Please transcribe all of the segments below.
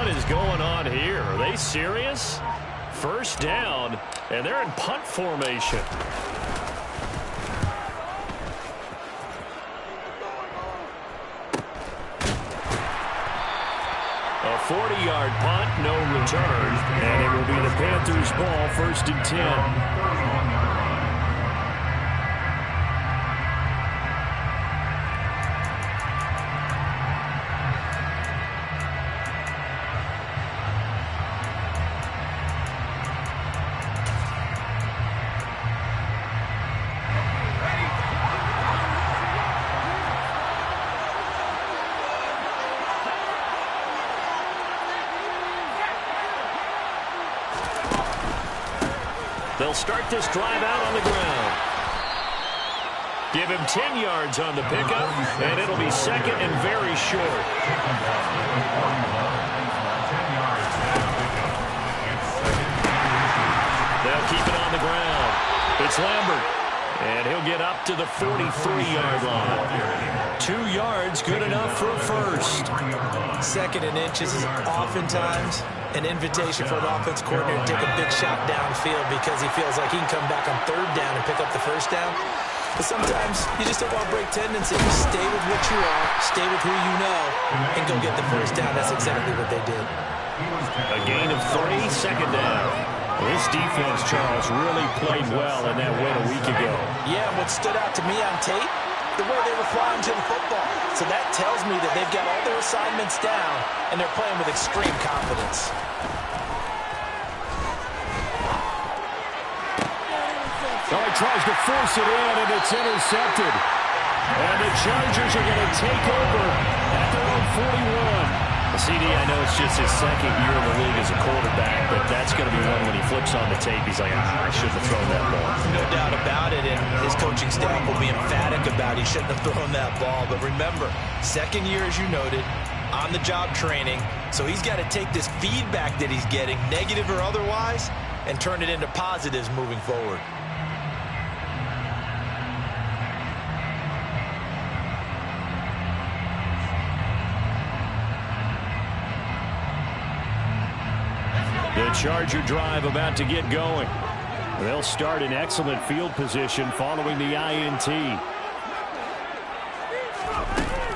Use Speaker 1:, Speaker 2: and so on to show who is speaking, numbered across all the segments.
Speaker 1: What is going on here? Are they serious? First down, and they're in punt formation. A 40-yard punt, no return, and it will be the Panthers' ball, 1st and 10. They'll start this drive out on the ground. Give him 10 yards on the pickup, and it'll be 2nd and very short. They'll keep it on the ground. It's Lambert, and he'll get up to the 43-yard line. 2 yards, good enough for a first.
Speaker 2: 2nd and inches is oftentimes an invitation for an offense coordinator to take a big shot downfield because he feels like he can come back on 3rd down and pick up the 1st down. But sometimes you just don't want to break tendencies. Stay with what you are, stay with who you know, and go get the 1st down. That's exactly what they did.
Speaker 1: A gain of 3, 2nd down. This defense, Charles, really played well in that win a week ago.
Speaker 2: Yeah, what stood out to me on tape, the way they were flying to the football. So that tells me that they've got all their assignments down, and they're playing with extreme confidence.
Speaker 1: Oh, he tries to force it in, and it's intercepted. And the Chargers are going to take over at their own 41. CD, I know it's just his 2nd year in the league as a quarterback, but that's going to be one when he flips on the tape. He's like, I shouldn't have thrown that ball.
Speaker 2: No doubt about it, and his coaching staff will be emphatic about he shouldn't have thrown that ball. But remember, 2nd year, as you noted, on-the-job training, so he's got to take this feedback that he's getting, negative or otherwise, and turn it into positives moving forward.
Speaker 1: The Charger drive about to get going. They'll start in excellent field position following the INT.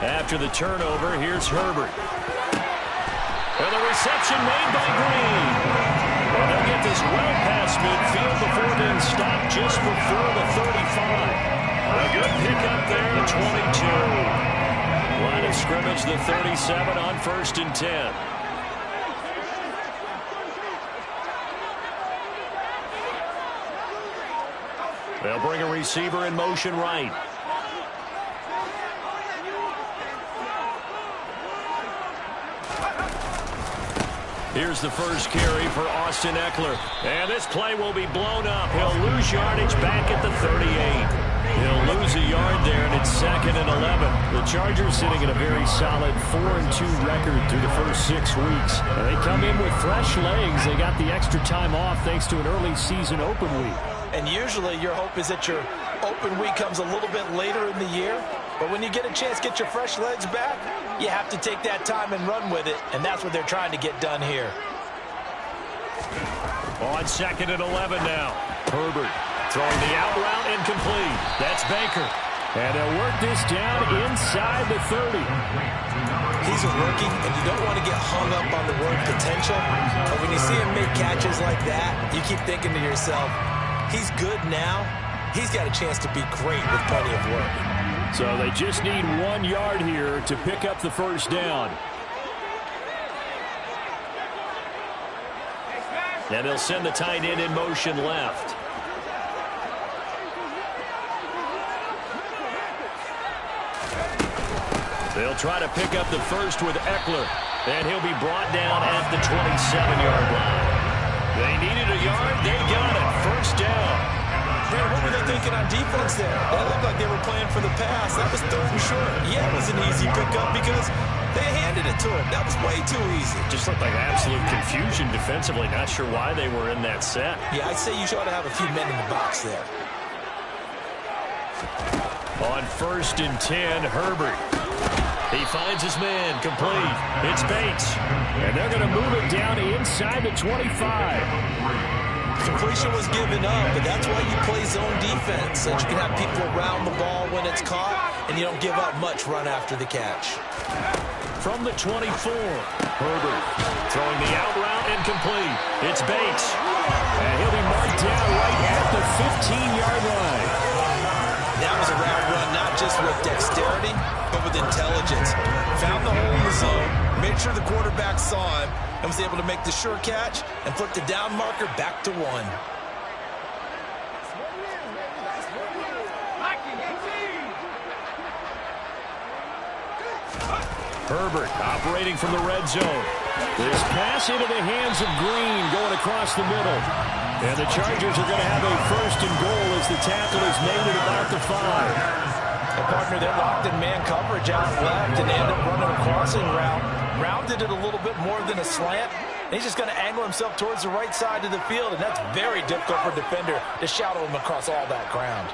Speaker 1: After the turnover, here's Herbert. And the reception made by Green. And they'll get this well past midfield before being stopped just before the 35. A good pickup there, the 22. Line of scrimmage, the 37 on 1st and 10. They'll bring a receiver in motion right. Here's the first carry for Austin Ekeler. And this play will be blown up. He'll lose yardage back at the 38. He'll lose a yard there, and it's 2nd and 11. The Chargers sitting at a very solid 4-2 record through the first 6 weeks. And they come in with fresh legs. They got the extra time off thanks to an early season open week.
Speaker 2: And usually your hope is that your open week comes a little bit later in the year. But when you get a chance to get your fresh legs back, you have to take that time and run with it. And that's what they're trying to get done here.
Speaker 1: On 2nd and 11 now. Herbert throwing the out route incomplete. That's Baker. And they'll work this down inside the 30.
Speaker 2: He's a rookie, and you don't want to get hung up on the word potential. But when you see him make catches like that, you keep thinking to yourself, he's good now. He's got a chance to be great with plenty of work.
Speaker 1: So they just need 1 yard here to pick up the first down. And they'll send the tight end in motion left. They'll try to pick up the first with Ekeler, and he'll be brought down at the 27-yard line. They needed a yard. They got it. First down.
Speaker 2: Man, what were they thinking on defense there? That looked like they were playing for the pass. That was 3rd and short. Yeah, it was an easy pickup because they handed it to him. That was way too easy.
Speaker 1: Just looked like absolute confusion defensively. Not sure why they were in that set.
Speaker 2: Yeah, I'd say you should have a few men in the box there.
Speaker 1: On 1st and 10, Herbert. He finds his man, complete. It's Bates.
Speaker 3: And they're going to move it down inside the 25.
Speaker 2: Completion was given up, but that's why you play zone defense, so that you can have people around the ball when it's caught, and you don't give up much run after the catch.
Speaker 1: From the 24, Herbert throwing the out route incomplete. It's Bates.
Speaker 3: And he'll be marked down right at the 15-yard line.
Speaker 2: That was a route run, not just with dexterity, but with intelligence. Found the hole in the zone, made sure the quarterback saw him, and was able to make the sure catch and flip the down marker back to 1.
Speaker 1: Herbert operating from the red zone.
Speaker 3: This pass into the hands of Green going across the middle. And the Chargers are going to have a first and goal as the tackle is made at about the 5.
Speaker 2: The partner, they're locked in man coverage out left, and they end up running a crossing route. Rounded it a little bit more than a slant. And he's just going to angle himself towards the right side of the field, and that's very difficult for a defender to shadow him across all that ground.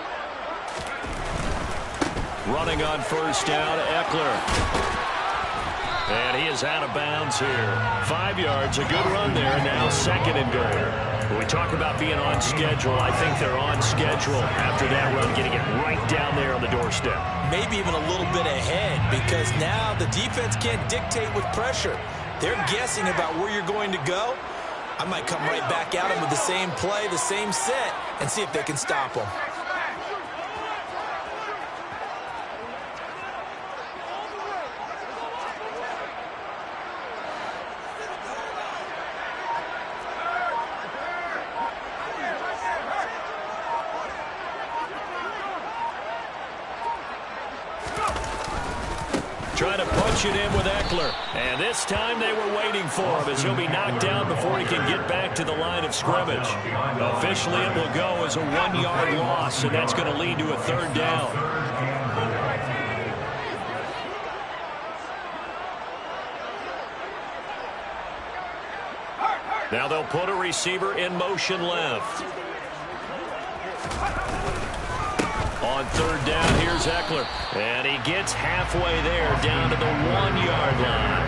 Speaker 1: Running on first down, Eckler. And he is out of bounds here. 5 yards, a good run there. Now second and goal. When we talk about being on schedule, I think they're on schedule after that run, getting it right down there on the doorstep.
Speaker 2: Maybe even a little bit ahead, because now the defense can't dictate with pressure. They're guessing about where you're going to go. I might come right back at them with the same play, the same set, and see if they can stop them.
Speaker 1: Trying to punch it in with Eckler. And this time they were waiting for him as he'll be knocked down before he can get back to the line of scrimmage. Officially, it will go as a 1-yard loss, and that's going to lead to a third down. Now they'll put a receiver in motion left. On third down, here's Eckler. And he gets halfway there, down to the 1-yard line.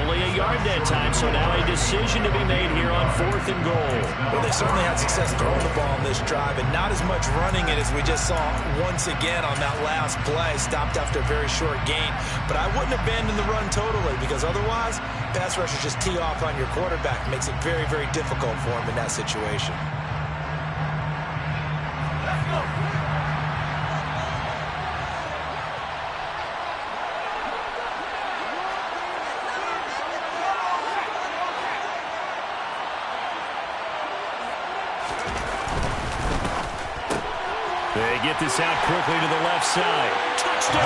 Speaker 1: Only a yard that time, so now a decision to be made here on fourth and goal.
Speaker 2: Well, they certainly had success throwing the ball on this drive, and not as much running it as we just saw once again on that last play. Stopped after a very short gain. But I wouldn't abandon the run totally, because otherwise, pass rushers just tee off on your quarterback. It makes it very, very difficult for him in that situation.
Speaker 1: They get this out quickly to the left side. Touchdown!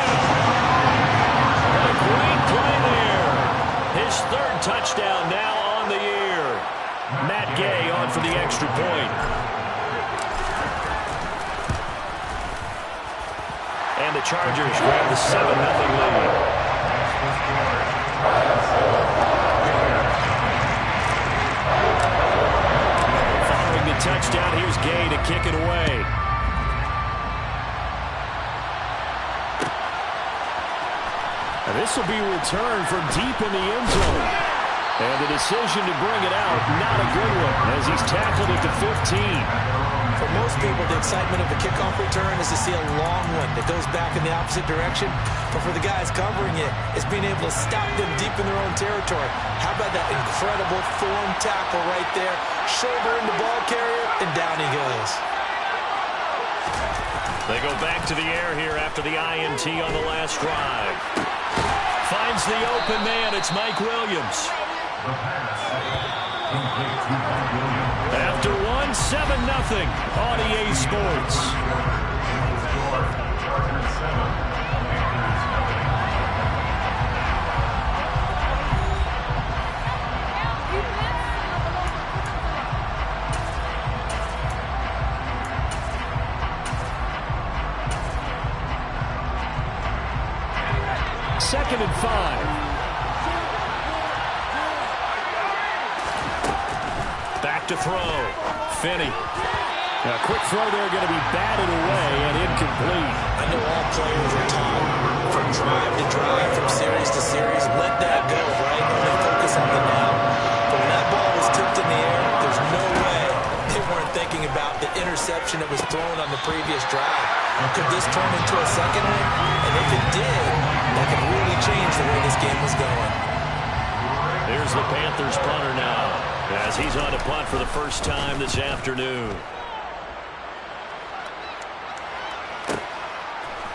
Speaker 1: A great play there. His third touchdown now on the year. Matt Gay on for the extra point. And the Chargers grab the 7-0 lead. Following the touchdown, here's Gay to kick it away.
Speaker 3: And this will be returned from deep in the end zone. And the decision to bring it out, not a good one, as he's tackled at the 15.
Speaker 2: For most people, the excitement of a kickoff return is to see a long one that goes back in the opposite direction. But for the guys covering it, it's being able to stop them deep in their own territory. How about that incredible form tackle right there? Shoulder in the ball carrier, and down he goes.
Speaker 1: They go back to the air here after the INT on the last drive. Finds the open man. It's Mike Williams. After 7-0 on EA Sports.
Speaker 3: Second and 5.
Speaker 1: Back to throw. Finney.
Speaker 3: A quick throw there going to be batted away and incomplete.
Speaker 2: I know all players are taught from drive to drive, from series interception that was thrown on the previous drive. Could this turn into a second one? And if it did, that could really change the way this game was going.
Speaker 1: Here's the Panthers punter now, as he's on to punt for the first time this afternoon.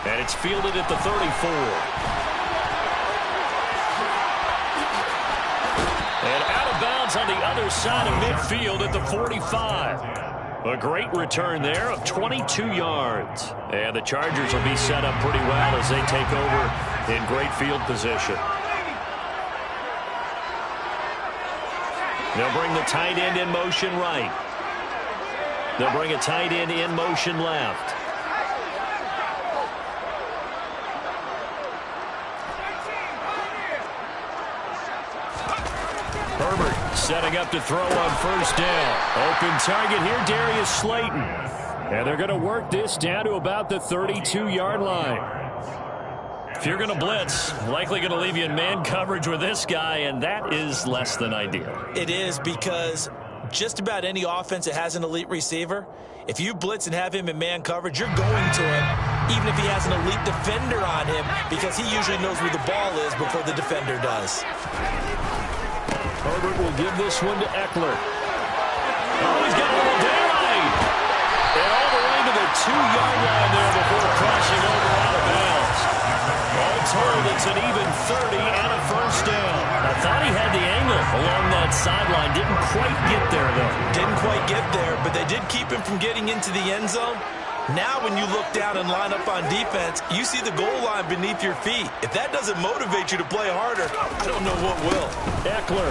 Speaker 1: And it's fielded at the 34. And out of bounds on the other side of midfield at the 45. A great return there of 22 yards. And the Chargers will be set up pretty well as they take over in great field position. They'll bring the tight end in motion right. They'll bring a tight end in motion left. Herbert setting up to throw on first down. Open target here, Darius Slayton. And they're going to work this down to about the 32-yard line. If you're going to blitz, likely going to leave you in man coverage with this guy, and that is less than ideal.
Speaker 2: It is, because just about any offense that has an elite receiver, if you blitz and have him in man coverage, you're going to him, even if he has an elite defender on him, because he usually knows where the ball is before the defender does.
Speaker 3: Herbert will give this one to Eckler.
Speaker 1: Oh, he's got a little daylight. And all the way to the 2-yard line there before crossing over out of bounds. All told, it's an even 30 and a first down. I thought he had the angle along that sideline. Didn't quite get there, though.
Speaker 2: Didn't quite get there, but they did keep him from getting into the end zone. Now when you look down and line up on defense, you see the goal line beneath your feet. If that doesn't motivate you to play harder, I don't know what will.
Speaker 3: Eckler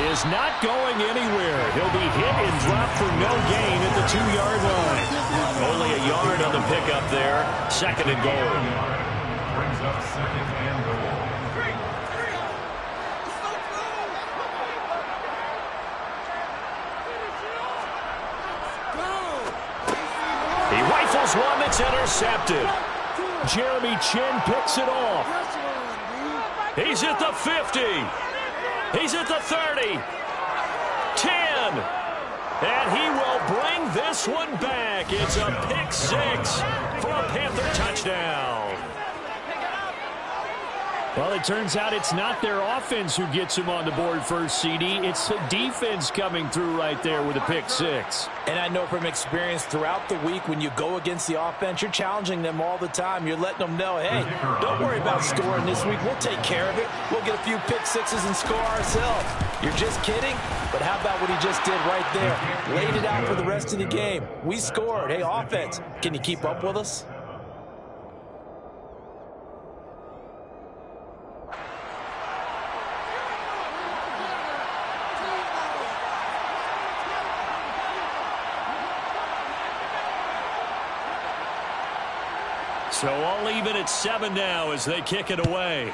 Speaker 3: is not going anywhere. He'll be hit and dropped for no gain at the 2-yard line.
Speaker 1: Only a yard on the pickup there. Second and goal.
Speaker 4: Brings up second and goal.
Speaker 1: He rifles one that's intercepted.
Speaker 3: Jeremy Chinn picks it off.
Speaker 1: He's at the 50. He's at the 30. 10. And he will bring this one back. It's a pick six for a Panther touchdown.
Speaker 3: Well, it turns out it's not their offense who gets him on the board first, CD. It's the defense coming through right there with a pick six.
Speaker 2: And I know from experience throughout the week, when you go against the offense, you're challenging them all the time. You're letting them know, hey, don't worry about scoring this week. We'll take care of it. We'll get a few pick sixes and score ourselves. You're just kidding? But how about what he just did right there? Laid it out for the rest of the game. We scored. Hey, offense, can you keep up with us?
Speaker 1: So all even at 7 now as they kick it away.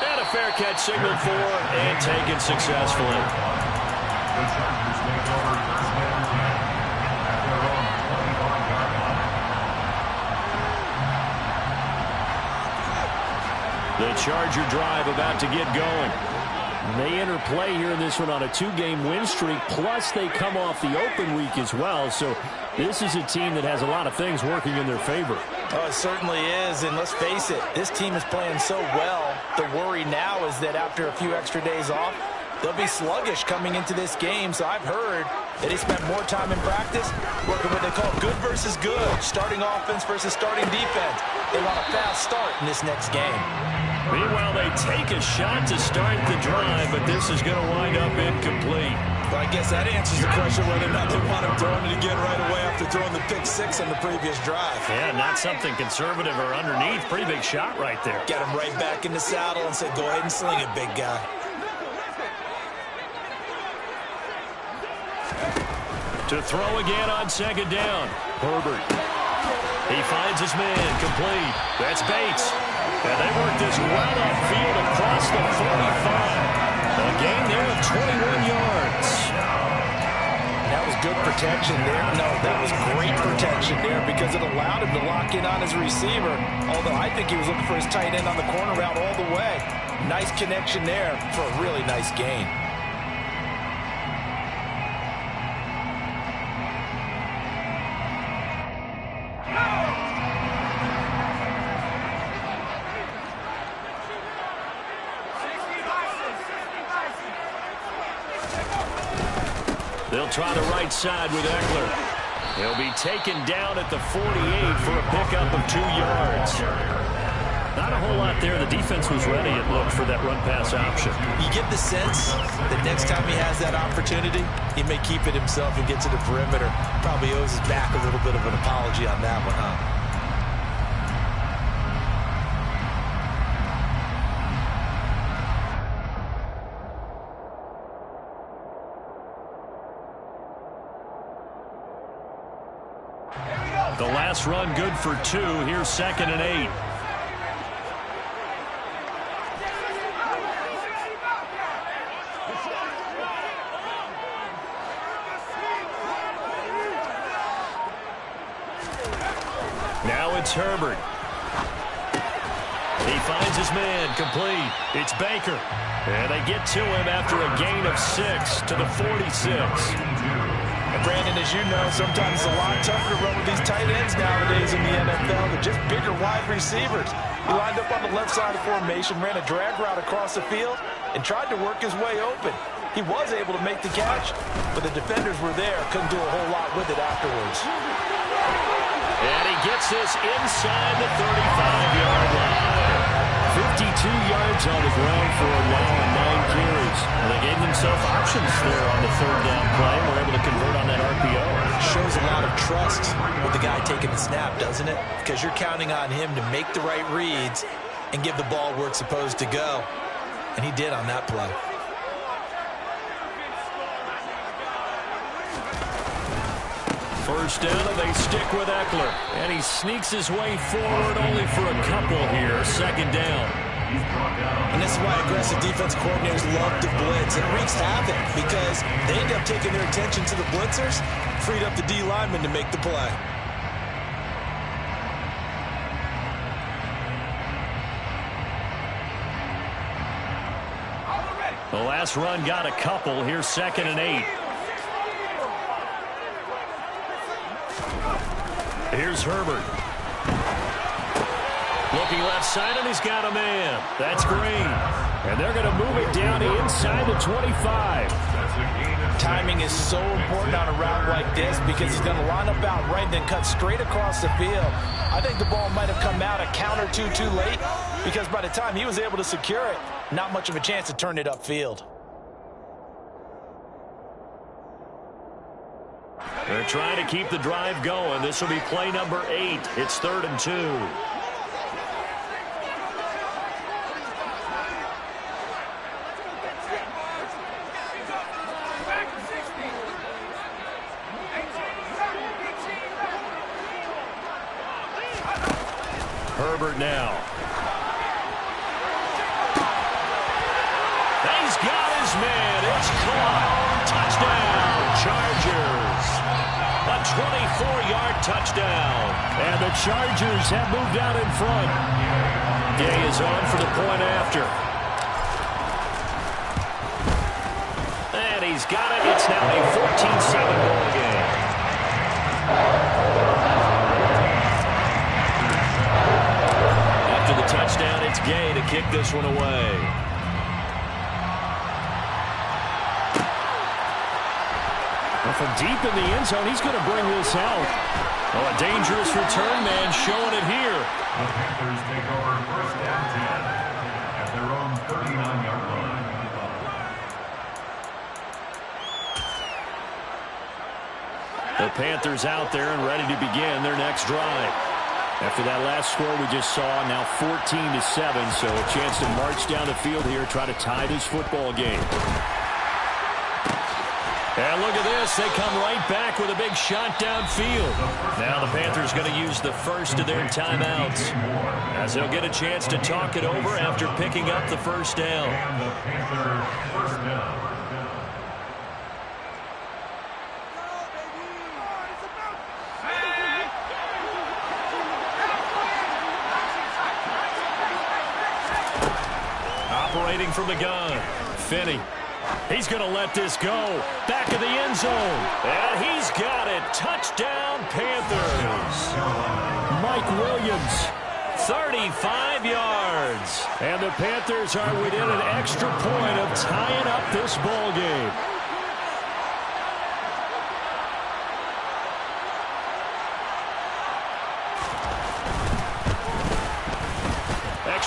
Speaker 1: And a fair catch signaled for and taken successfully.
Speaker 4: The Chargers take over first down 10 at their own 25-yard line.
Speaker 1: The Charger drive about to get going.
Speaker 3: They enter play here in this one on a 2-game win streak, plus they come off the open week as well. So this is a team that has a lot of things working in their favor.
Speaker 2: Oh, it certainly is, and let's face it, this team is playing so well. The worry now is that after a few extra days off, they'll be sluggish coming into this game. So I've heard that they spent more time in practice working what they call good versus good, starting offense versus starting defense. They want a fast start in this next game.
Speaker 1: Meanwhile, they take a shot to start the drive, but this is going to wind up incomplete.
Speaker 2: Well, I guess that answers the question whether or not they want him throwing it again right away after throwing the pick six on the previous drive.
Speaker 1: Yeah, not something conservative or underneath. Pretty big shot right there.
Speaker 2: Get him right back in the saddle and say, go ahead and sling it, big guy.
Speaker 1: To throw again on second down. Herbert. He finds his man complete. That's Bates. And they work this well upfield across the 45. A gain there of 21 yards.
Speaker 2: That was good protection there. No, that was great protection there because it allowed him to lock in on his receiver. Although I think he was looking for his tight end on the corner route all the way. Nice connection there for a really nice gain.
Speaker 1: They'll try the right side with Eckler. He'll be taken down at the 48 for a pickup of 2 yards. Not a whole lot there. The defense was ready, it looked, for that run-pass option.
Speaker 2: You get the sense that next time he has that opportunity, he may keep it himself and get to the perimeter. Probably owes his back a little bit of an apology on that one, huh?
Speaker 1: The last run good for 2. Here's 2nd and 8. Now it's Herbert. He finds his man, complete. It's Baker. And they get to him after a gain of 6 to the 46.
Speaker 2: And Brandon, as you know, sometimes it's a lot tougher to run with these tight ends nowadays in the NFL. They're just bigger wide receivers. He lined up on the left side of the formation, ran a drag route across the field, and tried to work his way open. He was able to make the catch, but the defenders were there. Couldn't do a whole lot with it afterwards.
Speaker 1: And he gets this inside the 35-yard line. 52 yards on the ground for him now on 9 carries. And they gave themselves options there on the 3rd down play. We're able to convert on that RPO.
Speaker 2: Shows a lot of trust with the guy taking the snap, doesn't it? Because you're counting on him to make the right reads and give the ball where it's supposed to go. And he did on that play.
Speaker 1: First down, and they stick with Eckler. And he sneaks his way forward only for a couple here. 2nd down.
Speaker 2: And this is why aggressive defense coordinators love to blitz. It wreaks havoc because they end up taking their attention to the blitzers, freed up the D lineman to make the play.
Speaker 1: The last run got a couple. Here's 2nd and 8. Here's Herbert. Looking left side, and he's got a man. That's Green. And they're going to move it down inside the 25.
Speaker 2: Timing is so important on a route like this because he's going to line up out right and then cut straight across the field. I think the ball might have come out a count or two too late because by the time he was able to secure it, not much of a chance to turn it upfield.
Speaker 1: They're trying to keep the drive going. This will be play number 8. It's 3rd and 2. Herbert now. He's got his man. It's caught. Touchdown, Chargers. A 24-yard touchdown.
Speaker 3: And the Chargers have moved out in front.
Speaker 1: Day is on for the point after. And he's got it. It's now a 14-7 ball game. After the touchdown, it's Gay to kick this one away.
Speaker 3: From deep in the end zone, he's going to bring this out.
Speaker 1: Oh, a dangerous return man showing it here.
Speaker 4: The Panthers take over 1st and 10 at their own 39-yard line.
Speaker 1: The Panthers out there and ready to begin their next drive.
Speaker 3: After that last score we just saw, now 14-7, so a chance to march down the field here, try to tie this football game.
Speaker 1: And look at this. They come right back with a big shot downfield. Now the Panthers going to use the first of their timeouts as they'll get a chance to talk it over after picking up the first down.
Speaker 4: And the Panthers' first down.
Speaker 1: Operating from the gun, Finney. He's going to let this go. Back of the end zone. And he's got it. Touchdown, Panthers.
Speaker 3: Mike Williams.
Speaker 1: 35 yards.
Speaker 3: And the Panthers are within an extra point of tying up this ball game.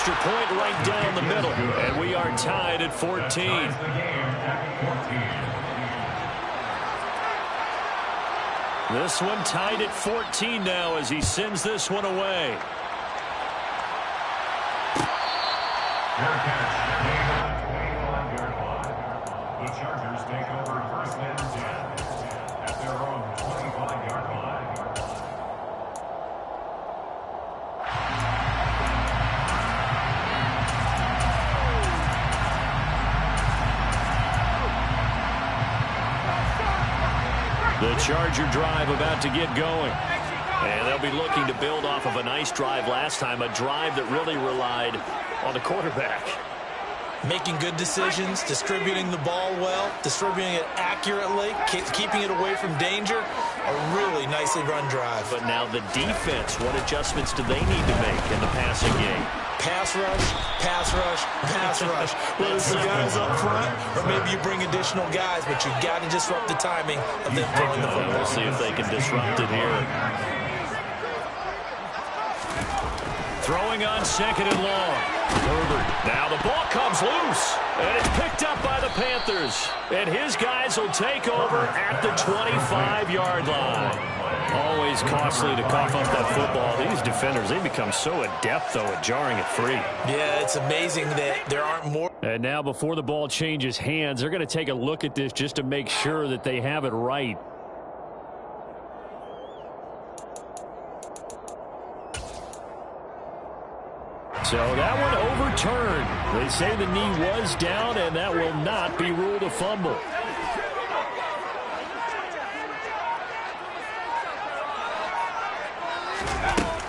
Speaker 1: extra point right down the middle. And we are tied at 14. This one tied at 14 now as he sends this one away.
Speaker 4: Their catch made on the 25-yard line. The Chargers take over first and 10 at their own 25-yard line.
Speaker 1: The Charger drive about to get going. And they'll be looking to build off of a nice drive last time, a drive that really relied on the quarterback.
Speaker 2: Making good decisions, distributing the ball well, distributing it accurately, keeping it away from danger. A really nicely run drive.
Speaker 1: But now the defense, what adjustments do they need to make in the passing game?
Speaker 2: Pass rush, pass rush, pass rush. Whether it's the guys up front or maybe you bring additional guys, but you've got to disrupt the timing of them throwing the football.
Speaker 1: We'll see if they can disrupt it here. Throwing on second and long. Herbert. Now the ball comes loose. And it's picked up by the Panthers. And his guys will take over at the 25-yard line. Always costly to cough up that football. These defenders, they become so adept, though, at jarring it free.
Speaker 2: Yeah, it's amazing that there aren't more.
Speaker 3: And now before the ball changes hands, they're going to take a look at this just to make sure that they have it right. So that one overturned. They say the knee was down, and that will not be ruled a fumble.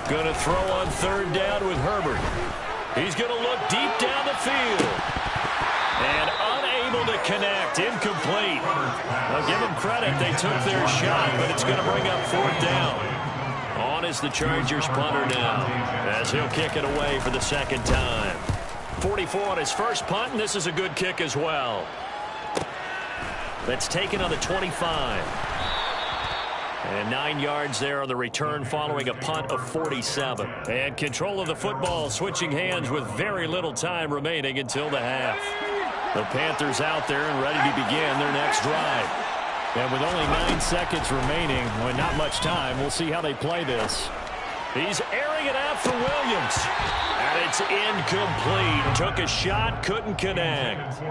Speaker 1: Going to throw on third down with Herbert. He's going to look deep down the field. And unable to connect. Incomplete. I'll give them credit. They took their shot, but it's going to bring up fourth down. On is the Chargers punter now, as he'll kick it away for the second time. 44 on his first punt, and this is a good kick as well. That's taken on the 25. And 9 yards there on the return following a punt of 47. And control of the football, switching hands with very little time remaining until the half. The Panthers out there and ready to begin their next drive.
Speaker 3: And with only 9 seconds remaining, well, not much time, we'll see how they play this.
Speaker 1: He's airing it out for Williams. And it's incomplete. Took a shot, couldn't connect.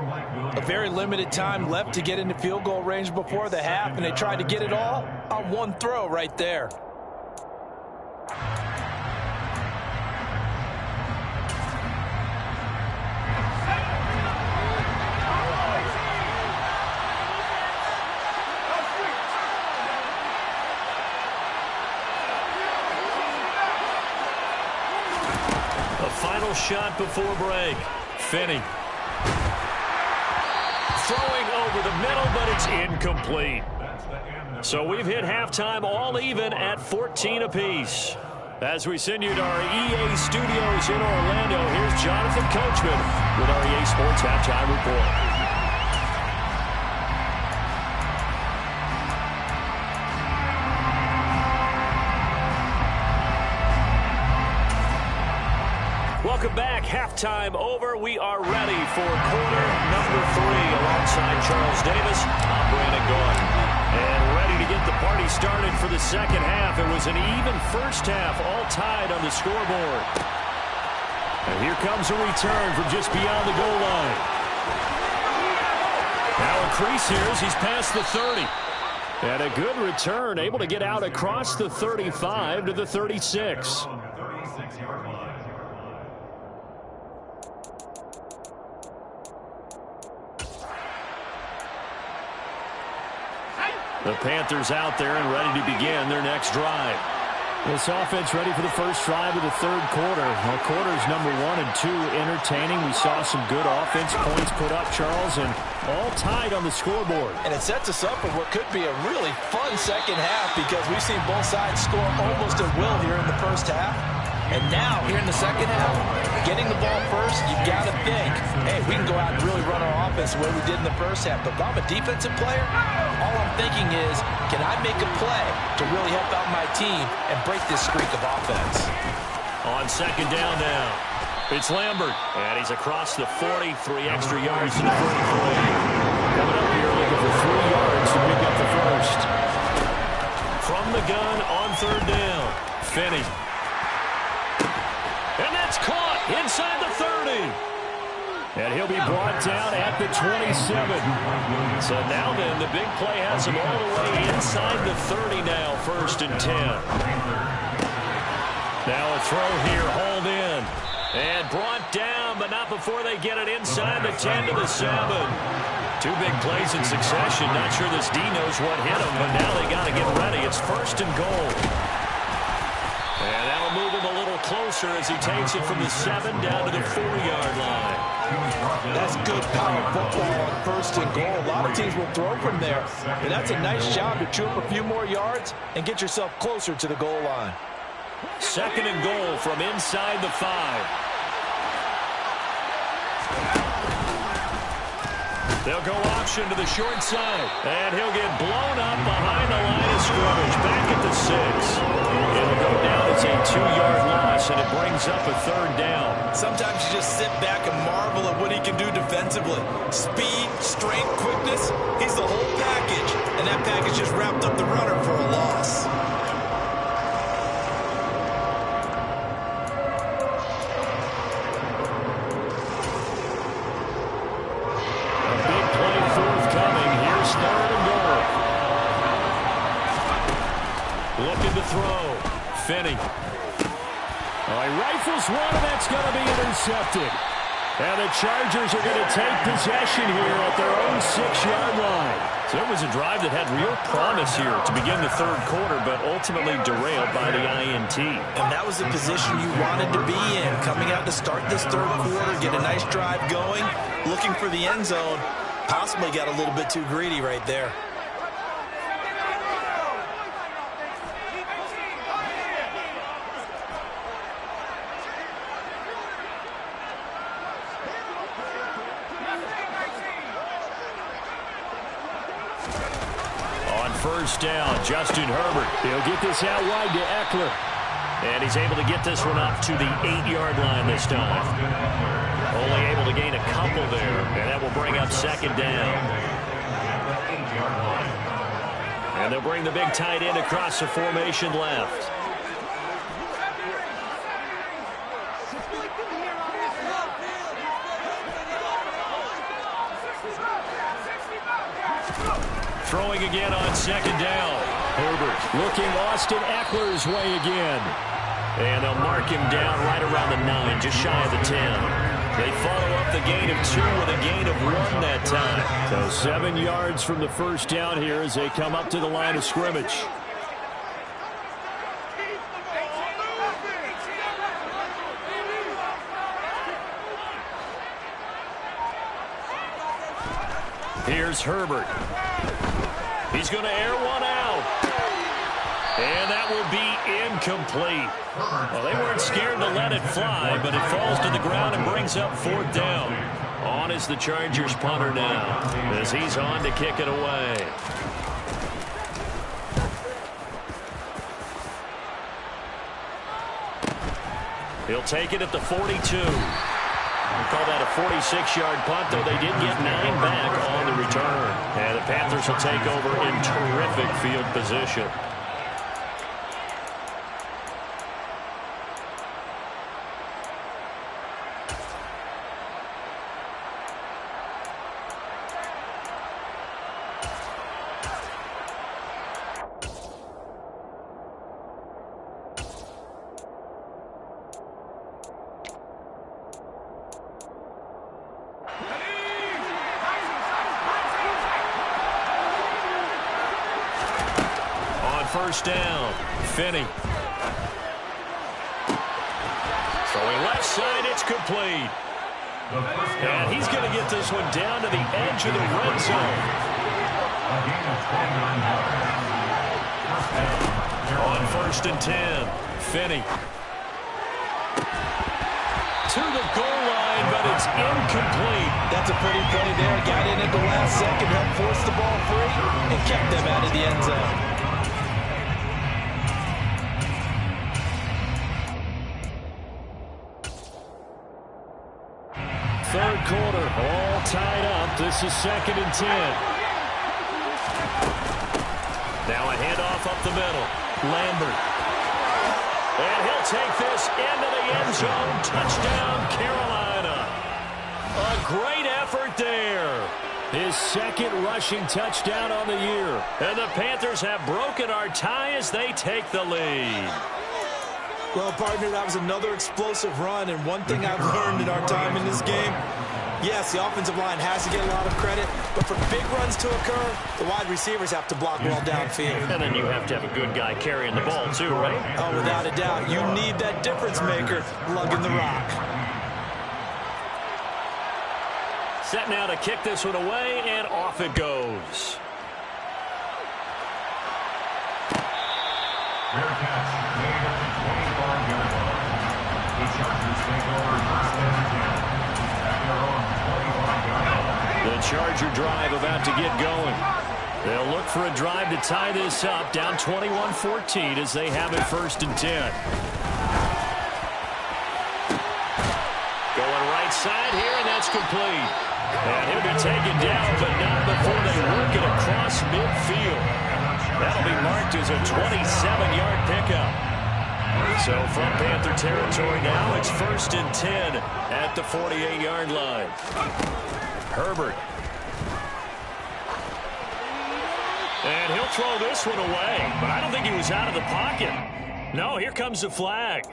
Speaker 2: A very limited time left to get into field goal range before the half, and they tried to get it all on one throw right there.
Speaker 1: Final shot before break. Finney. Throwing over the middle, but it's incomplete. So we've hit halftime all even at 14 apiece. As we send you to our EA studios in Orlando, here's Jonathan Coachman with our EA Sports Halftime Report. Welcome back. Halftime over. We are ready for quarter number 3 alongside Charles Davis. I'm Brandon Gordon. And ready to get the party started for the second half. It was an even first half, all tied on the scoreboard. And here comes a return from just beyond the goal line. Now a crease here as he's past the 30. And a good return, able to get out across the 35 to the 36. The Panthers out there and ready to begin their next drive.
Speaker 3: This offense ready for the first drive of the third quarter. Well, quarters number 1 and 2 entertaining. We saw some good offense points put up, Charles, and all tied on the scoreboard.
Speaker 2: And it sets us up for what could be a really fun second half because we've seen both sides score almost at will here in the first half. And now, here in the second half, getting the ball first, you've got to think, hey, we can go out and really run our offense the way we did in the first half. But if I'm a defensive player, all I'm thinking is, can I make a play to really help out my team and break this streak of offense?
Speaker 1: On second down now. It's Lambert, and he's across the 40, 3 extra yards to the 43.
Speaker 3: Coming up here looking for 3 yards to pick up the first.
Speaker 1: From the gun on 3rd down, Finney. And that's caught inside the 30.
Speaker 3: And he'll be brought down at the 27.
Speaker 1: So now then, the big play has him all the way inside the 30 now, 1st and 10. Now a throw here, hauled in. And brought down, but not before they get it inside the 10 to the 7. 2 big plays in succession. Not sure this D knows what hit him, but now they got to get ready. It's 1st and goal. And that'll move him a little closer as he takes it from the 7 down to the 4-yard line.
Speaker 2: That's good power football on 1st and goal. A lot of teams will throw from there. And that's a nice job to chew up a few more yards and get yourself closer to the goal line.
Speaker 1: 2nd and goal from inside the 5. They'll go option to the short side. And he'll get blown up behind the line of scrimmage. Back at the 6. It'll go down as a 2-yard loss, and it brings up a 3rd down.
Speaker 2: Sometimes you just sit back and marvel at what he can do defensively. Speed, strength, quickness. He's the whole package. And that package just wrapped up the runner for a loss.
Speaker 1: Looking to throw. Finney.
Speaker 3: He rifles one, and that's going to be intercepted. And the Chargers are going to take possession here at their own 6-yard line.
Speaker 1: So it was a drive that had real promise here to begin the 3rd quarter, but ultimately derailed by the INT.
Speaker 2: And that was the position you wanted to be in. Coming out to start this 3rd quarter, get a nice drive going, looking for the end zone. Possibly got a little bit too greedy right there.
Speaker 1: On 1st down, Justin Herbert.
Speaker 3: He'll get this out wide to Eckler.
Speaker 1: And he's able to get this one up to the 8-yard line this time. Only able to gain a couple there, and that will bring up 2nd down. And they'll bring the big tight end across the formation left. Throwing again on 2nd down.
Speaker 3: Herbert looking Austin Eckler's way again.
Speaker 1: And they'll mark him down right around the 9, just shy of the 10. They follow up the gain of 2 with a gain of 1 that time.
Speaker 3: So 7 yards from the 1st down here as they come up to the line of scrimmage.
Speaker 1: Here's Herbert. He's going to air one out. And that will be incomplete. Well, they weren't scared to let it fly, but it falls to the ground and brings up 4th down. On is the Chargers punter now, as he's on to kick it away. He'll take it at the 42. We call that a 46-yard punt, though they did get 9 back on the return. And the Panthers will take over in terrific field position. First down, Finney. Throwing left side, it's complete. And he's going to get this one down to the edge of the red zone. On 1st and 10, Finney. To the goal line, but it's incomplete.
Speaker 2: That's a pretty play there. Got in at the last second, helped force the ball free, and kept them out of the end zone.
Speaker 3: third quarter, all tied up. This is 2nd and 10.
Speaker 1: Now a handoff up the middle. Lambert. And he'll take this into the end zone. Touchdown, Carolina. A great effort there.
Speaker 3: His 2nd rushing touchdown on the year.
Speaker 1: And the Panthers have broken our tie as they take the lead.
Speaker 2: Well, partner, that was another explosive run, and one thing I've learned in our time in this game, yes, the offensive line has to get a lot of credit, but for big runs to occur, the wide receivers have to block well downfield.
Speaker 1: And then you have to have a good guy carrying the ball too, right?
Speaker 2: Oh, without a doubt. You need that difference maker lugging the rock.
Speaker 1: Set now to kick this one away, and off it goes.
Speaker 4: Fair catch made at the 25-yard line. The Chargers take over 1st and 10 at their own 25-yard line.
Speaker 1: The Charger drive about to get going. They'll look for a drive to tie this up, down 21-14 as they have it 1st and 10. Going right side here, and that's complete. And he'll be taken down, but not before they work it across midfield. That'll be marked as a 27-yard pickup. So from Panther territory now, it's 1st and 10 at the 48-yard line. Herbert. And he'll throw this one away, but I don't think he was out of the pocket. No, here comes the flag.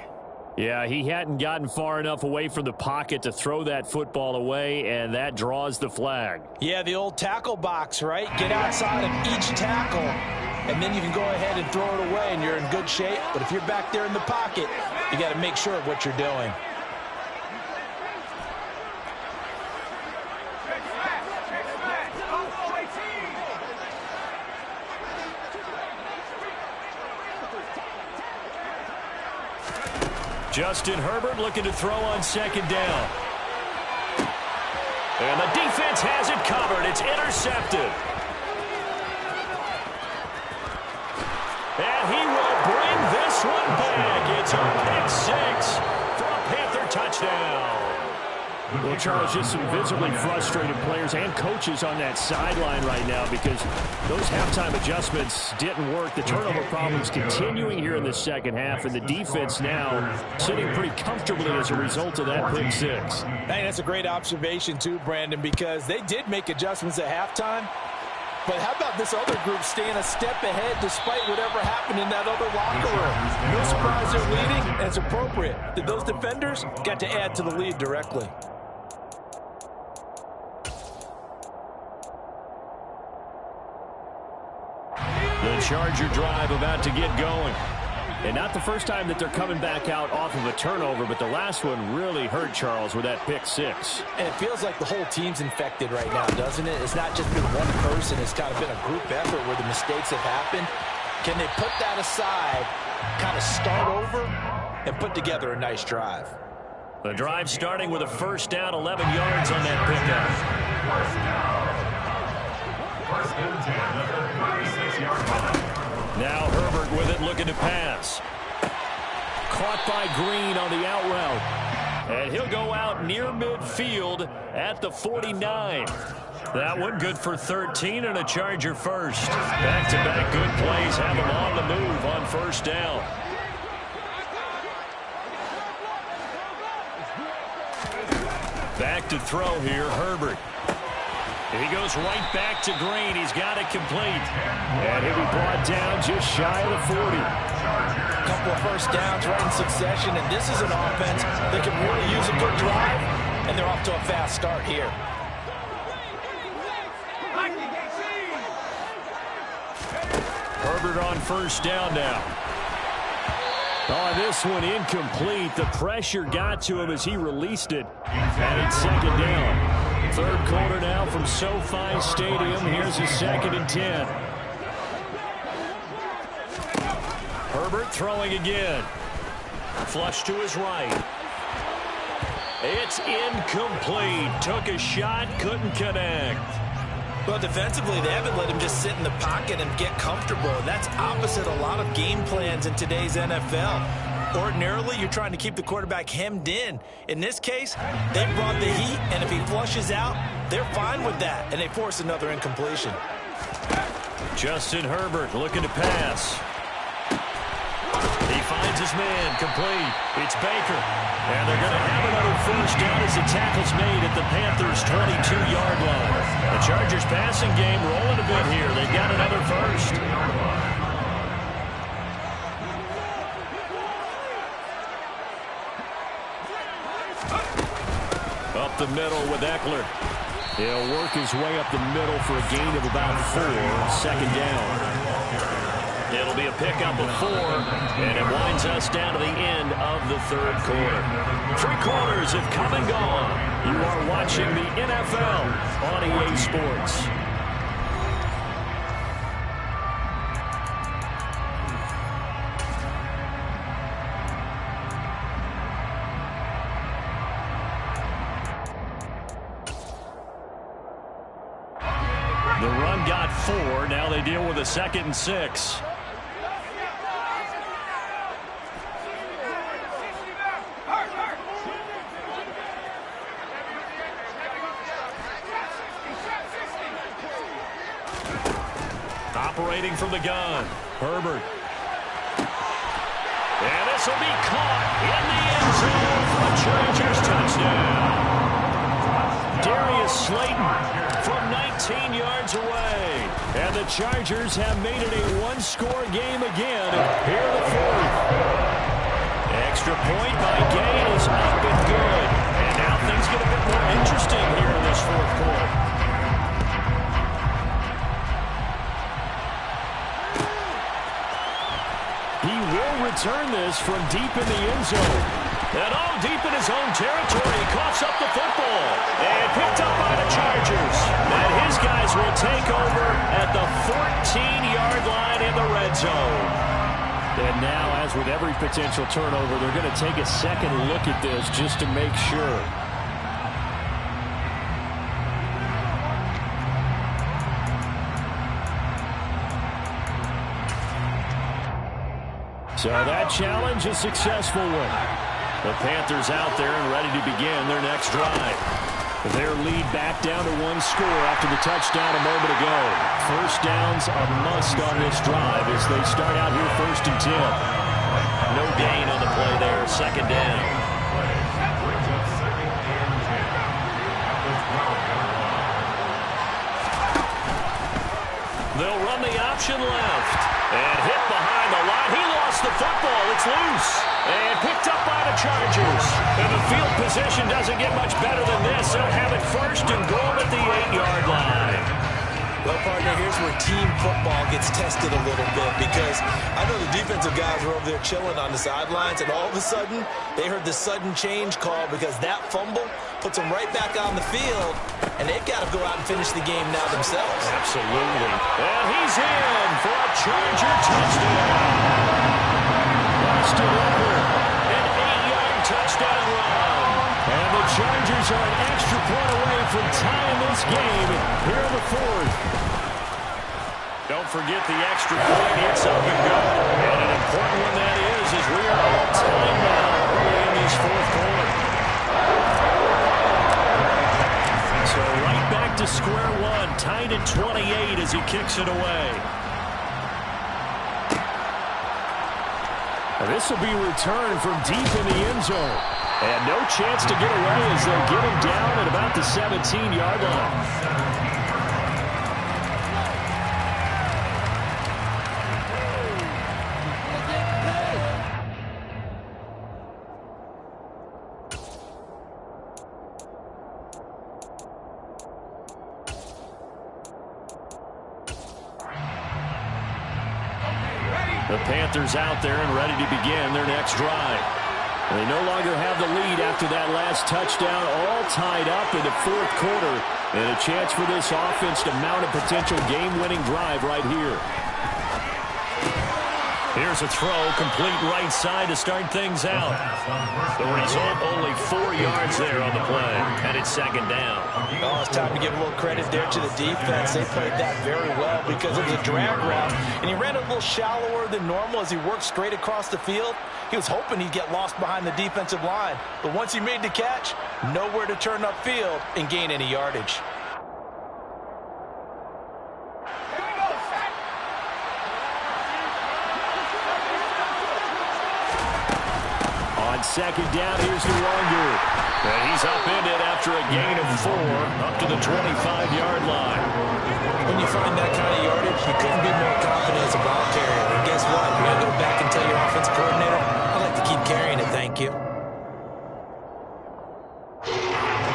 Speaker 3: Yeah, he hadn't gotten far enough away from the pocket to throw that football away, and that draws the flag.
Speaker 2: Yeah, the old tackle box, right? Get outside of each tackle, and then you can go ahead and throw it away, and you're in good shape. But if you're back there in the pocket, you got to make sure of what you're doing.
Speaker 1: Justin Herbert looking to throw on 2nd down. And the defense has it covered. It's intercepted. And he will bring this one back. It's a pick 6 for a Panther touchdown.
Speaker 3: Well, Charles, just some visibly frustrated players and coaches on that sideline right now because those halftime adjustments didn't work. The turnover problems continuing here in the 2nd half, and the defense now sitting pretty comfortably as a result of that pick 6.
Speaker 2: Hey, that's a great observation too, Brandon, because they did make adjustments at halftime. But how about this other group staying a step ahead despite whatever happened in that other locker room? No surprise they're leading, and it's appropriate. Those defenders got to add to the lead directly.
Speaker 1: The Charger drive about to get going.
Speaker 3: And not the first time that they're coming back out off of a turnover, but the last one really hurt Charles with that pick 6.
Speaker 2: And it feels like the whole team's infected right now, doesn't it? It's not just been one person. It's kind of been a group effort where the mistakes have happened. Can they put that aside, kind of start over, and put together a nice drive?
Speaker 1: The drive starting with a 1st down, 11 yards on that pickup.
Speaker 4: 1st and 10 at the 36-yard line.
Speaker 1: Now Herbert with it, looking to pass.
Speaker 3: Caught by Green on the out route.
Speaker 1: And he'll go out near midfield at the 49. That one good for 13 and a Charger first. Back-to-back good plays have him on the move on 1st down. Back to throw here, Herbert. He goes right back to Green. He's got it complete.
Speaker 3: And he'll be brought down just shy of the 40.
Speaker 2: A couple of 1st downs right in succession, and this is an offense that can really use a good drive, and they're off to a fast start here.
Speaker 1: Herbert on 1st down now.
Speaker 3: Oh, this one incomplete. The pressure got to him as he released it. And it's 2nd down.
Speaker 1: 3rd quarter now from SoFi Stadium. Here's his 2nd and 10. Herbert throwing again. Flush to his right. It's incomplete. Took a shot, couldn't connect.
Speaker 2: Well, defensively, they haven't let him just sit in the pocket and get comfortable. That's opposite a lot of game plans in today's NFL. Ordinarily, you're trying to keep the quarterback hemmed in. In this case, they brought the heat, and if he flushes out, they're fine with that, and they force another incompletion.
Speaker 1: Justin Herbert looking to pass. He finds his man, complete. It's Baker. And they're going to have another first down as the tackle's made at the Panthers' 22-yard line. The Chargers passing game rolling a bit here. They've got another first. Up the middle with Eckler. He'll work his way up the middle for a gain of about 4. Second down. It'll be a pickup of 4, and it winds us down to the end of the third quarter. 3 quarters have come and gone. You are watching the NFL on EA Sports. The run got 4. Now they deal with a 2nd and 6. Operating from the gun, Herbert. And this will be caught in the end zone for a Chargers touchdown. Darius Slayton from 19 yards away. And the Chargers have made it a 1-score game again here in the 4th. Extra point by Gain is up and good. And now things get a bit more interesting here in this 4th quarter. He will return this from deep in the end zone. And deep in his own territory, he coughs up the football. And picked up by the Chargers. And his guys will take over at the 14-yard line in the red zone. And now, as with every potential turnover, they're going to take a second look at this just to make sure. So that challenge, a successful one. The Panthers out there and ready to begin their next drive. Their lead back down to 1 score after the touchdown a moment ago. First downs a must on this drive as they start out here 1st and 10. No gain on the play there, 2nd down. They'll run the option left. And hit behind the line. He lost the football. It's loose. And picked up by the Chargers. And the field position doesn't get much better than this. They'll have it 1st and goal at the 8-yard line.
Speaker 2: Well, partner, here's where team football gets tested a little bit because I know the defensive guys were over there chilling on the sidelines, and all of a sudden, they heard the sudden change call because that fumble puts them right back on the field, and they've got to go out and finish the game now themselves.
Speaker 1: Absolutely. And he's in for a Charger touchdown. Austin Eckler, an 8-yard touchdown run. And the Chargers are an extra point away from tying this game here in the 4th. Don't forget the extra point. It's up and go. And an important one that is as we are all tied now early in this 4th quarter. So right back to square one, tied at 28 as he kicks it away. And this will be returned from deep in the end zone. And no chance to get away as they'll get him down at about the 17-yard line. The Panthers out there and ready to begin their next drive. They no longer have the lead after that last touchdown, all tied up in the 4th quarter. And a chance for this offense to mount a potential game-winning drive right here. Here's a throw, complete right side to start things out. The result, only 4 yards there on the play, and it's 2nd down.
Speaker 2: Oh, it's time to give a little credit there to the defense. They played that very well because it was a drag route, and he ran a little shallower than normal as he worked straight across the field. He was hoping he'd get lost behind the defensive line. But once he made the catch, nowhere to turn upfield and gain any yardage.
Speaker 3: On second down, here's Nwangu.
Speaker 1: And he's upended after a gain of 4 up to the 25-yard line.
Speaker 2: When you find that kind of yardage, you couldn't be more confident as a ball carrier. And guess what? You're going to go back and tell your offensive coordinator, I'd like to keep carrying it, thank you.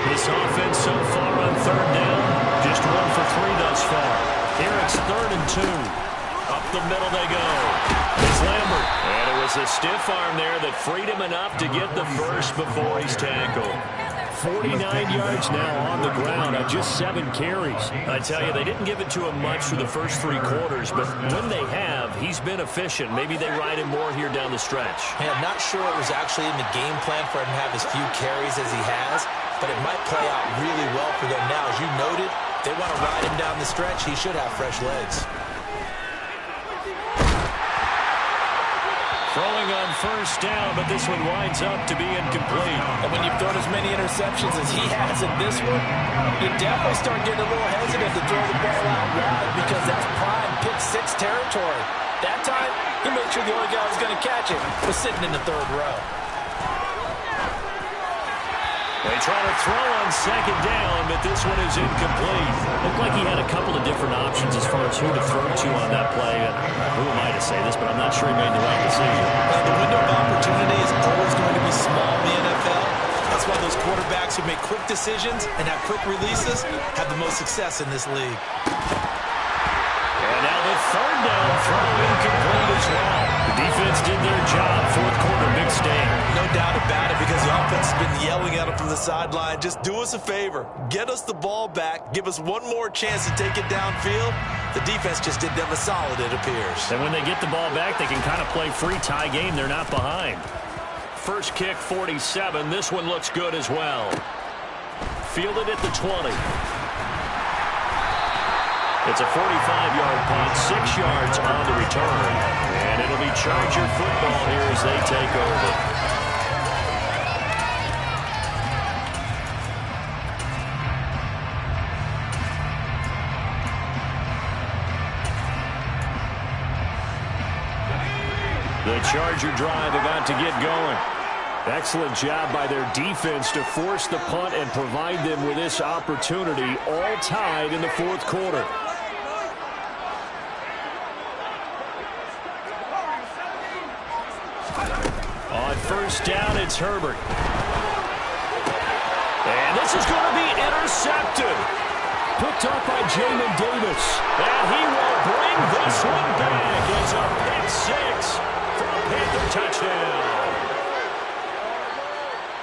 Speaker 1: This offense so far on third down, just 1 for 3 thus far. Here it's 3rd and 2. Up the middle they go. It's Lambert. And it was a stiff arm there that freed him enough to get the first before he's tackled.
Speaker 3: 49 yards now on the ground on just 7 carries.
Speaker 1: I tell you, they didn't give it to him much for the first 3 quarters, but when they have, he's been efficient. Maybe they ride him more here down the stretch.
Speaker 2: Hey, I'm not sure it was actually in the game plan for him to have as few carries as he has, but it might play out really well for them now. As you noted, if they want to ride him down the stretch, he should have fresh legs.
Speaker 1: Throwing on first down, but this one winds up to be incomplete.
Speaker 2: And when you've thrown as many interceptions as he has in this one, you definitely start getting a little hesitant to throw the ball out wide because that's prime pick 6 territory. That time, he made sure the only guy who was going to catch it was sitting in the 3rd row.
Speaker 1: They try to throw on second down, but this one is incomplete.
Speaker 3: Looked like he had a couple of different options as far as who to throw to on that play. Who am I to say this, but I'm not sure he made the right decision.
Speaker 2: The window of opportunity is always going to be small in the NFL. That's why those quarterbacks who make quick decisions and have quick releases have the most success in this league.
Speaker 1: And now the 3rd down throw incomplete as well. The defense did their job. 4th quarter, big stand.
Speaker 2: No doubt about it, because the offense has been yelling at him from the sideline. Just do us a favor. Get us the ball back. Give us one more chance to take it downfield. The defense just did them a solid, it appears.
Speaker 3: And when they get the ball back, they can kind of play free tie game. They're not behind.
Speaker 1: First kick, 47. This one looks good as well. Fielded at the 20. It's a 45-yard punt, 6 yards on the return. And it'll be Charger football here as they take over. The Charger drive about to get going.
Speaker 3: Excellent job by their defense to force the punt and provide them with this opportunity, all tied in the 4th quarter.
Speaker 1: On first down, it's Herbert. And this is going to be intercepted.
Speaker 3: Picked up by Jamin Davis.
Speaker 1: And he will bring this one back. It's a pick 6 for a Panther touchdown.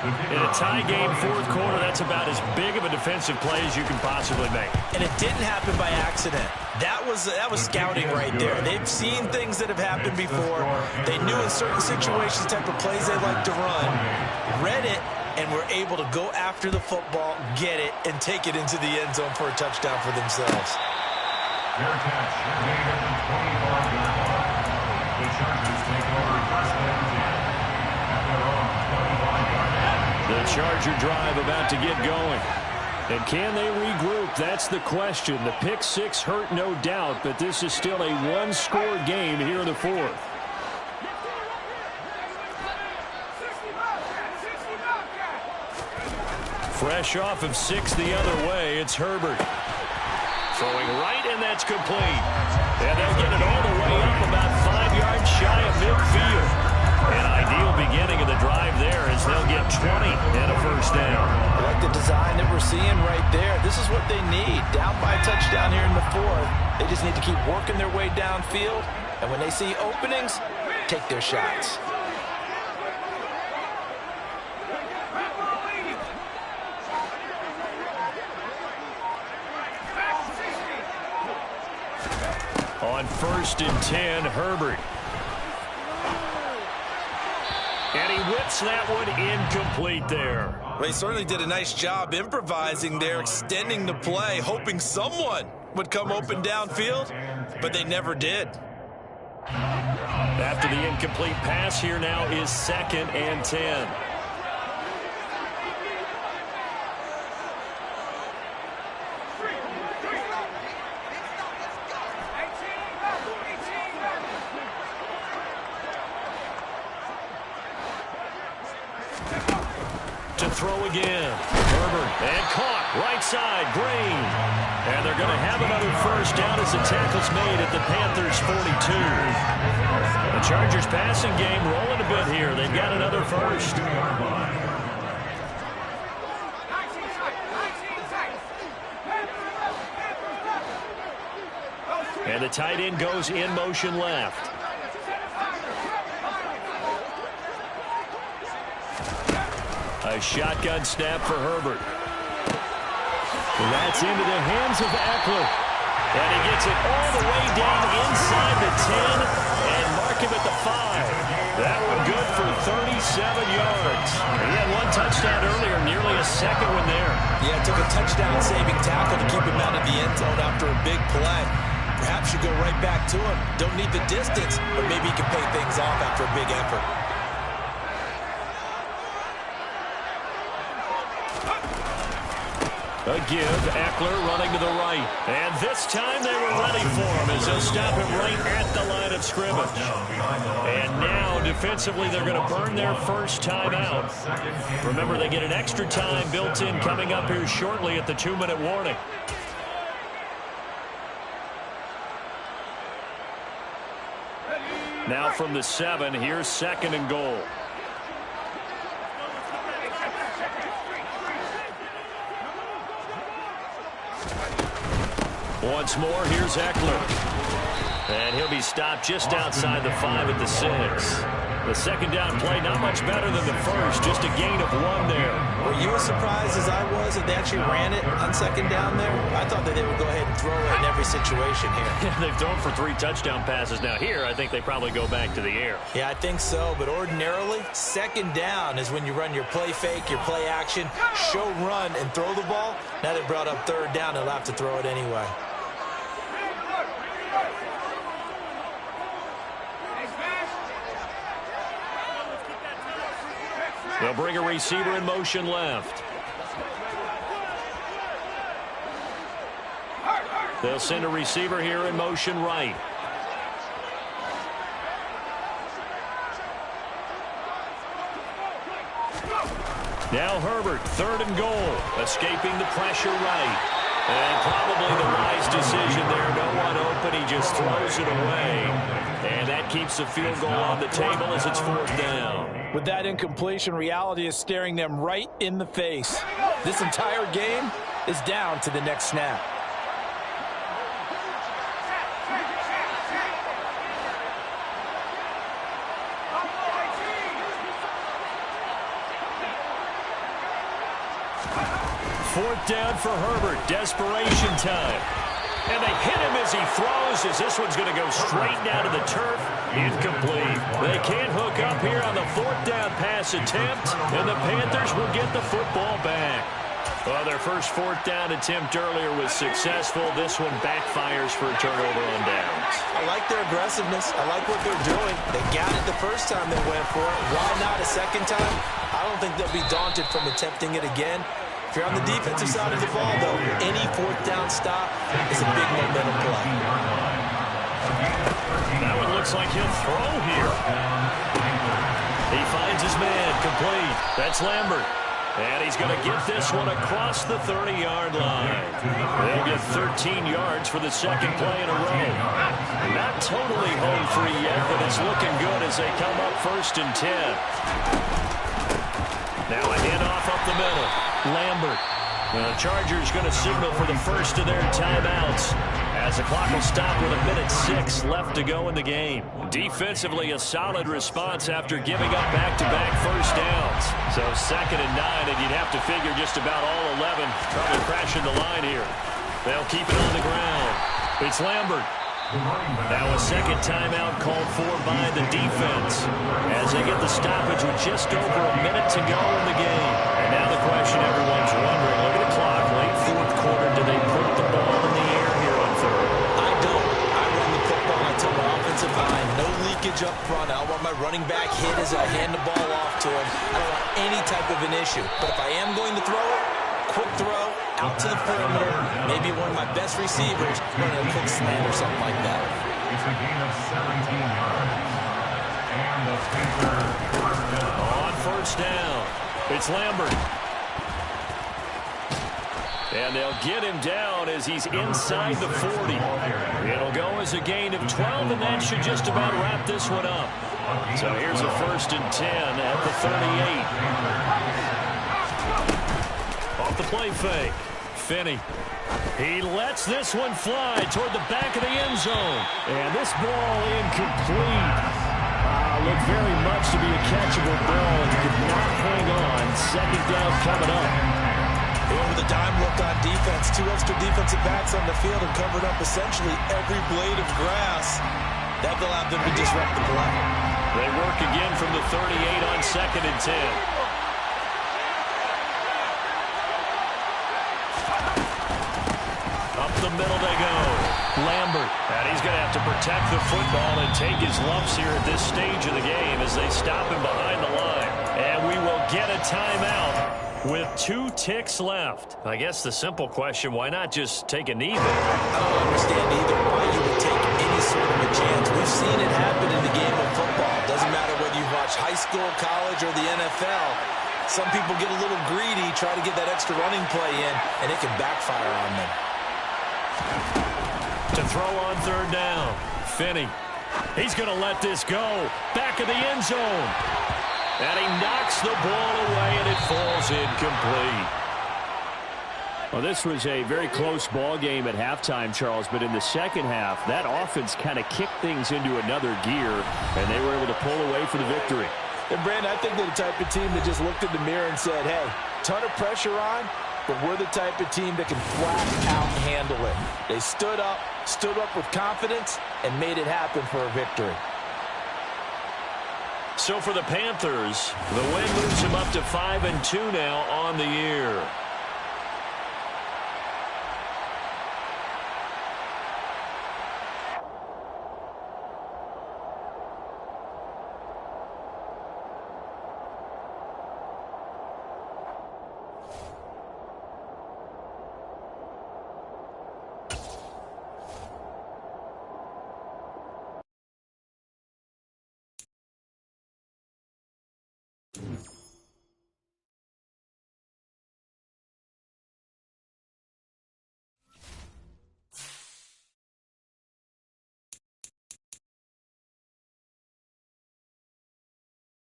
Speaker 1: In a tie game, 4th quarter, that's about as big of a defensive play as you can possibly make.
Speaker 2: And it didn't happen by accident. That was scouting right there. They've seen things that have happened before. They knew in certain situations the type of plays they like to run, read it, and were able to go after the football, get it, and take it into the end zone for a touchdown for themselves.
Speaker 4: Fair catch. Gain of 25 yards. The Chargers take over first and 10 at their own 25-yard line.
Speaker 1: The Charger drive about to get going.
Speaker 3: And can they regroup? That's the question. The pick 6 hurt, no doubt, but this is still a one-score game here in the 4th.
Speaker 1: Fresh off of 6 the other way, it's Herbert. Throwing right, and that's complete. And they'll get it all the way up about 5 yards shy of midfield. An ideal beginning of the drive there as they'll get 20 and a first down.
Speaker 2: I like the design that we're seeing right there. This is what they need. Down by a touchdown here in the 4th. They just need to keep working their way downfield. And when they see openings, take their shots.
Speaker 1: On first and 10, Herbert. And he whips that one incomplete there.
Speaker 2: Well, he certainly did a nice job improvising there, extending the play, hoping someone would come open downfield, but they never did.
Speaker 1: After the incomplete pass, here now is 2nd and 10. To throw again. Herbert, and caught. Right side, Green. And they're going to have another first down as the tackle's made at the Panthers' 42. The Chargers passing game rolling a bit here. They've got another first. And the tight end goes in motion left. A shotgun snap for Herbert. That's into the hands of Eckler. And he gets it all the way down inside the 10 and mark him at the 5. That one good for 37 yards. He had one touchdown earlier, nearly a second one there.
Speaker 2: Yeah, it took a touchdown-saving tackle to keep him out of the end zone after a big play. Perhaps you go right back to him. Don't need the distance, but maybe he can pay things off after a big effort.
Speaker 1: A give, Eckler running to the right. And this time they were ready for him as they'll stop him right at the line of scrimmage. And now, defensively, they're going to burn their first time out. Remember, they get an extra time built in coming up here shortly at the 2-minute warning. Now from the 7, here's 2nd and goal. Once more, here's Eckler. And he'll be stopped just outside the 5 at the 6. The second down play, not much better than the first, just a gain of 1 there.
Speaker 2: Were you as surprised as I was that they actually ran it on second down there? I thought that they would go ahead and throw it in every situation here.
Speaker 1: They've thrown for 3 touchdown passes. Now here, I think they probably go back to the air.
Speaker 2: Yeah, I think so, but ordinarily, second down is when you run your play fake, your play action, show run, and throw the ball. Now they brought up third down, they'll have to throw it anyway.
Speaker 1: They'll bring a receiver in motion left. They'll send a receiver here in motion right. Now Herbert, 3rd and goal, escaping the pressure right. And probably the wise decision there. No one open. He just throws it away. And that keeps the field goal on the table as it's 4th down.
Speaker 2: With that incompletion, reality is staring them right in the face. This entire game is down to the next snap.
Speaker 1: Fourth down for Herbert. Desperation time. And they hit him as he throws, as this one's going to go straight down to the turf. Incomplete. They can't hook up here on the 4th down pass attempt, and the Panthers will get the football back. Well, their first 4th down attempt earlier was successful. This one backfires for a turnover on downs.
Speaker 2: I like their aggressiveness. I like what they're doing. They got it the first time they went for it. Why not a second time? I don't think they'll be daunted from attempting it again. If you're on the defensive side of the ball, though, any 4th down stop is a big momentum play.
Speaker 1: That one looks like he'll throw here. He finds his man, complete. That's Lambert. And he's going to get this one across the 30-yard line. They'll get 13 yards for the second play in a row. Not totally home free yet, but it's looking good as they come up 1st and 10. Now a handoff up the middle. Lambert. The Chargers going to signal for the first of their timeouts as the clock will stop with 1:06 left to go in the game. Defensively, a solid response after giving up back-to-back first downs. So 2nd and 9, and you'd have to figure just about all 11 probably crashing the line here. They'll keep it on the ground. It's Lambert. Now a second timeout called for by the defense as they get the stoppage with just over a minute to go in the game. And now the question everyone's wondering, look at the clock, late 4th quarter, do they put the ball in the air here on 3rd?
Speaker 2: I don't. I run the football. I tell my offensive line, no leakage up front. running back hit as I hand the ball off to him, I don't want any type of an issue. But if I am going to throw it, quick throw, out to the perimeter, maybe one of my best receivers running a quick slant or something like that.
Speaker 4: It's a gain of 17 yards. And the Panthers first down.
Speaker 1: On first down, it's Lambert. And they'll get him down as he's inside the 40. It'll go as a gain of 12, and that should just about wrap this one up. So here's a 1st and 10 at the 38. Off the play fake. Finney. He lets this one fly toward the back of the end zone.
Speaker 3: And this ball incomplete. Looked very much to be a catchable ball and could not hang on. 2nd down coming up.
Speaker 2: With a dime look on defense, 2 extra defensive backs on the field and covered up essentially every blade of grass. That allowed them to disrupt the play.
Speaker 1: They work again from the 38 on 2nd and 10. Up the middle they go. Lambert. And he's going to have to protect the football and take his lumps here at this stage of the game as they stop him behind the line. And we will get a timeout with 2 ticks left. I guess the simple question, why not just take a knee there?
Speaker 2: I don't understand either why you would take any sort of a chance. We've seen it happen in the game of football. Doesn't matter whether you watch high school, college, or the NFL. Some people get a little greedy, try to get that extra running play in, and it can backfire on them.
Speaker 1: To throw on 3rd down. Finney. He's going to let this go. Back of the end zone. And he knocks the ball away, and it falls incomplete.
Speaker 3: Well, this was a very close ball game at halftime, Charles, but in the second half, that offense kind of kicked things into another gear, and they were able to pull away for the victory.
Speaker 2: And, Brandon, I think they're the type of team that just looked in the mirror and said, hey, ton of pressure on, but we're the type of team that can flat out handle it. They stood up with confidence, and made it happen for a victory.
Speaker 1: So for the Panthers, the win moves them up to 5-2 now on the year.